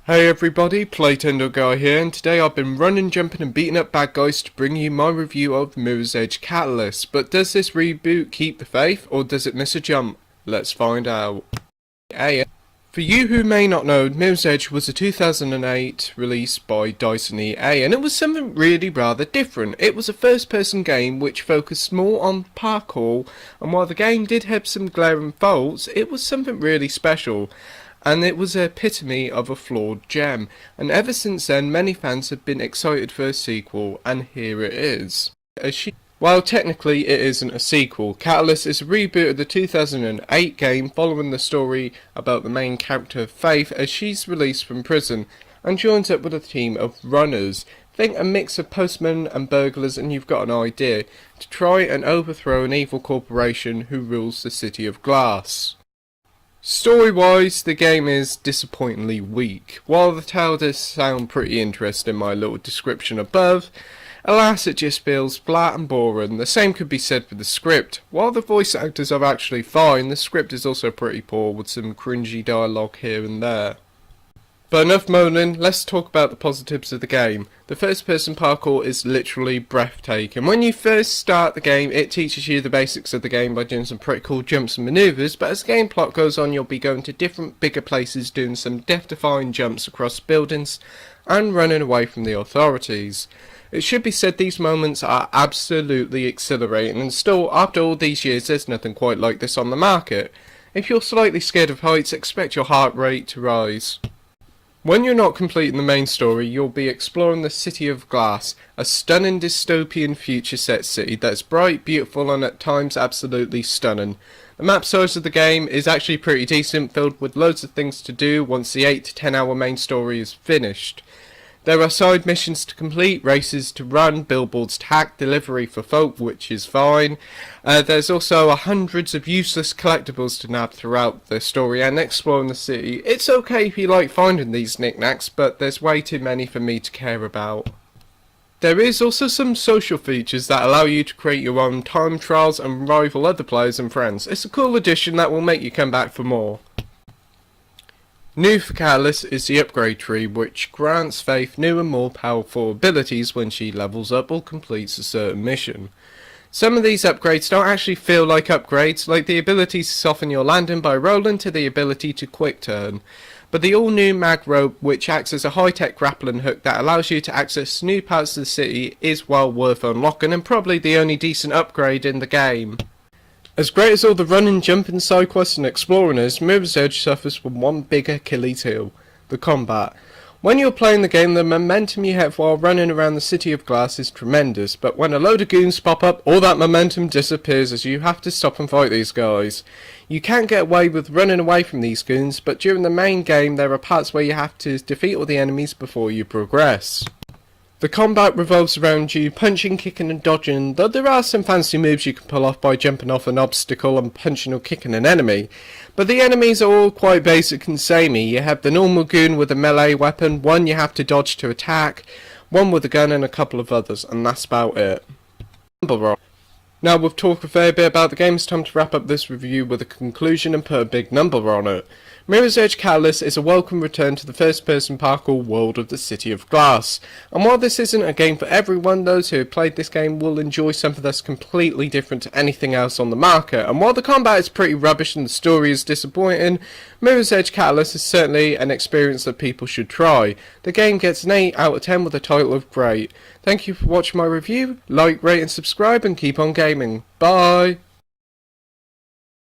Hey everybody, Playtender Guy here, and today I've been running, jumping and beating up bad guys to bring you my review of Mirror's Edge Catalyst. But does this reboot keep the faith, or does it miss a jump? Let's find out. Hey, for you who may not know, Mirror's Edge was a 2008 release by Dyson EA, and it was something really rather different. It was a first-person game which focused more on parkour, and while the game did have some glaring faults, it was something really special. And it was an epitome of a flawed gem, and ever since then many fans have been excited for a sequel, and here it is. While technically it isn't a sequel, Catalyst is a reboot of the 2008 game following the story about the main character Faith as she's released from prison and joins up with a team of runners. Think a mix of postmen and burglars and you've got an idea, to try and overthrow an evil corporation who rules the City of Glass. Story-wise, the game is disappointingly weak. While the tale does sound pretty interesting in my little description above, alas it just feels flat and boring. The same could be said for the script. While the voice actors are actually fine, the script is also pretty poor with some cringy dialogue here and there. But enough moaning, let's talk about the positives of the game. The first person parkour is literally breathtaking. When you first start the game, it teaches you the basics of the game by doing some pretty cool jumps and manoeuvres, but as the game plot goes on you'll be going to different bigger places doing some death-defying jumps across buildings and running away from the authorities. It should be said these moments are absolutely exhilarating, and still after all these years there's nothing quite like this on the market. If you're slightly scared of heights, expect your heart rate to rise. When you're not completing the main story, you'll be exploring the City of Glass, a stunning dystopian future set city that's bright, beautiful and at times absolutely stunning. The map size of the game is actually pretty decent, filled with loads of things to do once the 8 to 10 hour main story is finished. There are side missions to complete, races to run, billboards to hack, delivery for folk, which is fine. There's also hundreds of useless collectibles to nab throughout the story and exploring the city. It's okay if you like finding these knickknacks, but there's way too many for me to care about. There is also some social features that allow you to create your own time trials and rival other players and friends. It's a cool addition that will make you come back for more. New for Catalyst is the upgrade tree, which grants Faith new and more powerful abilities when she levels up or completes a certain mission. Some of these upgrades don't actually feel like upgrades, like the ability to soften your landing by rolling to the ability to quick turn. But the all new mag rope, which acts as a high-tech grappling hook that allows you to access new parts of the city, is well worth unlocking and probably the only decent upgrade in the game. As great as all the running, jumping, side quests and exploring is, Mirror's Edge suffers from one big Achilles heel: the combat. When you're playing the game, the momentum you have while running around the City of Glass is tremendous, but when a load of goons pop up, all that momentum disappears as you have to stop and fight these guys. You can get away with running away from these goons, but during the main game there are parts where you have to defeat all the enemies before you progress. The combat revolves around you punching, kicking and dodging, though there are some fancy moves you can pull off by jumping off an obstacle and punching or kicking an enemy. But the enemies are all quite basic and samey. You have the normal goon with a melee weapon, one you have to dodge to attack, one with a gun and a couple of others, and that's about it. Now we've talked a fair bit about the game, it's time to wrap up this review with a conclusion and put a big number on it. Mirror's Edge Catalyst is a welcome return to the first-person parkour world of the City of Glass. And while this isn't a game for everyone, those who have played this game will enjoy something that's completely different to anything else on the market. And while the combat is pretty rubbish and the story is disappointing, Mirror's Edge Catalyst is certainly an experience that people should try. The game gets an 8 out of 10 with a title of great. Thank you for watching my review. Like, rate and subscribe and keep on gaming. Bye!